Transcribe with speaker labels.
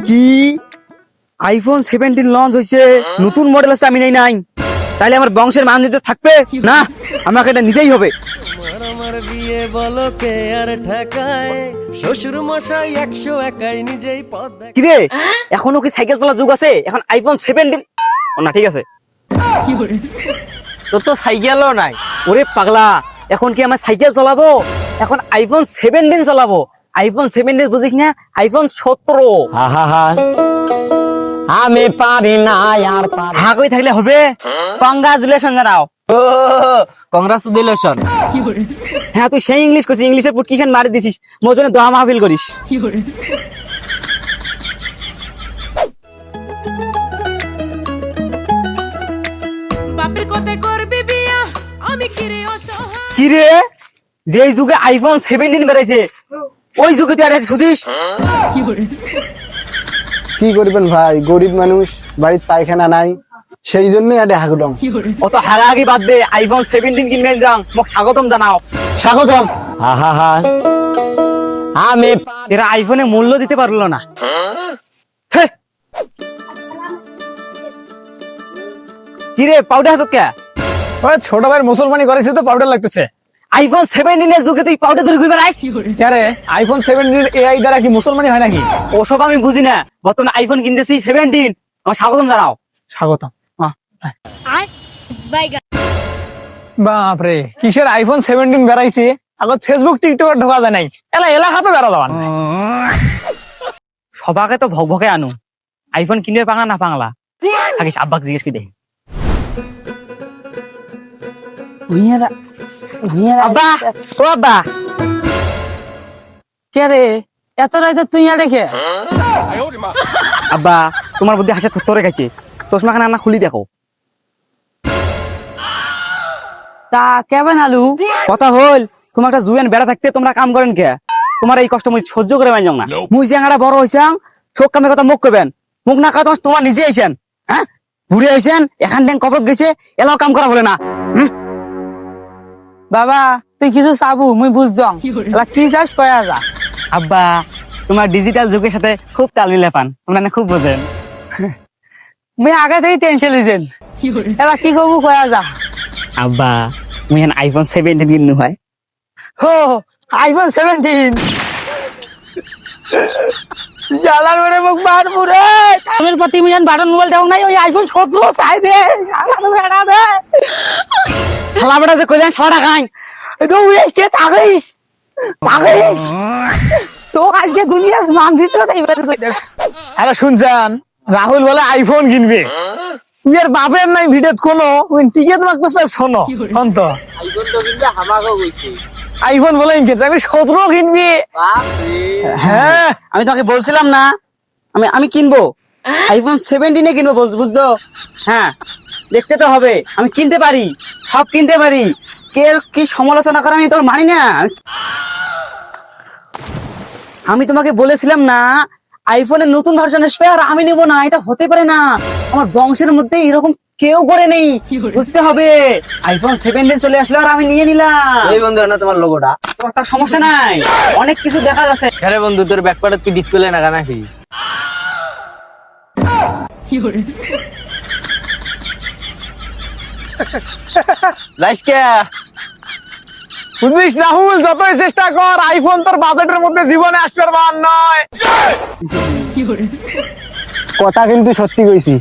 Speaker 1: কি iPhone 17 launch হয়েছে, নতুন মডেল আছে, আমি নেই নাই, তাহলে আমার বংশের মান দিতে থাকবে না, আমাকে এটা নিতেই হবে।
Speaker 2: আমার বিয়ে বলো কে আর ঠেকায়, শ্বশুর মশাই 101 নিজেই পথ দেখায়।
Speaker 1: কিরে এখনো কি সাইকেল চলা যুগ আছে? এখন আইফোন 17 না, ঠিক আছে, তোর তো সাইকেলও নাই। ওরে পাগলা, এখন কি আমার সাইকেল চালাবো? এখন আইফোন 17 চালাবো। আইফোন 17 বুঝিস না, আইফোন 17।
Speaker 3: আমি পারি না আর পারি।
Speaker 1: হা কই থাকলে হবে? কংগ্রাচুলেশন জানাও। ও কংগ্রাচুলেশন। হ্যাঁ তুই সেই ইংলিশ করছিস, ইংলিশের পুট কিখান মারি দিছিস, মোর জন্য দোয়া মাহফিল করিস।
Speaker 4: বাপের কোথায় করবি বিয়া, আমি কিরে অসহায়।
Speaker 1: কিরে যেই যুগে আইফোন 17 বেড়েছে, ওই যুগে তুই আর শুছিস?
Speaker 3: কি করবেন ভাই, গরিব মানুষ, বাড়ির পায়খানা নাই, সেই জন্যই এটা হাগুডং।
Speaker 1: অত হাগাহাগি বাদ দে, আইফোন 17 কিনবেন যাও, মোক স্বাগতম জানাও।
Speaker 3: স্বাগতম। আমি
Speaker 1: এরা আইফোনে মূল্য দিতে পারলো না। হে। কিরে পাউডার হাতত কে?
Speaker 5: ছোট ভাই মুসলমানি করেছে তো পাউডার লাগতেছে।
Speaker 1: আইফোন 17 এর যুগে তুই পাউডার ধরে ঘুরে বেড়াইস?
Speaker 5: আরে আইফোন 17 এআই দ্বারা কি মুসলমানি হয় নাকি?
Speaker 1: ওসব আমি বুঝি না, বর্তমানে আইফোন কিনতেছি 17, আমার স্বাগতম জানাও।
Speaker 5: স্বাগতম। বাপরে, কিসের আইফোন 17 বেড়াইছে, আগত ফেসবুক টিকটক ঢোকা যায় নাই, এলাকা তো বেড়া যাওয়ার নাই।
Speaker 1: সবাকে তো ভকে আনু, আইফোন কিনবে পাঙলা না পাঙলা, আগে আব্বাক জিজ্ঞেস কি দে। আব্বা, ও আব্বা,
Speaker 6: কে রে এত রাইতে তুই দেখে?
Speaker 1: আব্বা তোমার বুদ্ধি হাসে থরে খাইছে, চশমা খানা না খুলি দেখো।
Speaker 6: তা কেবেন আলু?
Speaker 1: কথা হল, তোমার একটা জুয়েন বেড়া থাকতে তোমরা কাম করেন কে? তোমার এই কষ্ট মুই সহ্য করে মাইন যাও না। মুই জাঙ্গাটা বড় হইছাং, চোখ কামে কথা মুখ কইবেন, মুখ না কাজ তোমার নিজে আইছেন। হ্যাঁ ঘুরে আইছেন, এখান থেকে কবরত গেছে, এলাও কাম করা বলে না।
Speaker 6: বাবা তুই কিছু চাবু মুই বুঝছং, এলা কি চাস কয়া যা।
Speaker 1: আব্বা তোমার ডিজিটাল যুগের সাথে খুব তাল মিলে পান, তোমরা না খুব বোঝেন।
Speaker 6: মুই আগে থেকে টেনশন লিছেন, এলা কি করবো কয়া যা।
Speaker 1: আব্বা মুই এখন আইফোন 17 কিনু হয়।
Speaker 6: হো আইফোন 17 জালার মানে মুখ বার পুরে আমের প্রতি মিলিয়ন বাটন মোবাইল দাও নাই, ওই আইফোন 17 চাই দে। জালার বেড়া দে
Speaker 1: শালা বেটা যে কইলেন শালা খাই
Speaker 6: তো উইস্টে তাগিস তাগিস তো আজকে দুনিয়ার মানচিত্র তাইবার কইতে।
Speaker 5: আরে শুনছেন, রাহুল বলে আইফোন কিনবে, ইয়ার বাপের নাই ভিডিওত কোনো টিকেট মাগতেছে শোনো অন্ত আইফোন বলে কিনতে, আমি 17 কিনবি। হ্যাঁ
Speaker 1: আমি তোমাকে বলছিলাম না আমি কিনবো, আইফোন 17 কিনবো, বুঝছো? হ্যাঁ দেখতে তো হবে, আমি কিনতে পারি, সব কিনতে পারি, কে কি সমালোচনা করে আমি তোর মানি না। আমি তোমাকে বলেছিলাম না আইফোনের নতুন ভার্সন আসবে আর আমি নেবো না, এটা হতে পারে না, আমার বংশের মধ্যে এরকম কেউ করে নেই, বুঝতে হবে। আইফোন 17 চলে আসলো আর আমি নিয়ে নিলাম।
Speaker 6: এই বন্ধু না তোমার লোগোটা,
Speaker 1: তোমার তার সমস্যা নাই, অনেক কিছু দেখার আছে।
Speaker 6: আরে বন্ধু তোর ব্যাকপ্যাডত কি ডিসপ্লে না নাকি?
Speaker 1: যাইস কে?
Speaker 5: বুঝলিস রাহুল, যতই চেষ্টা কর আইফোন তোর বাজেটের মধ্যে জীবনে আসবে বার নয়।
Speaker 3: কথা কিন্তু সত্যি কইছি।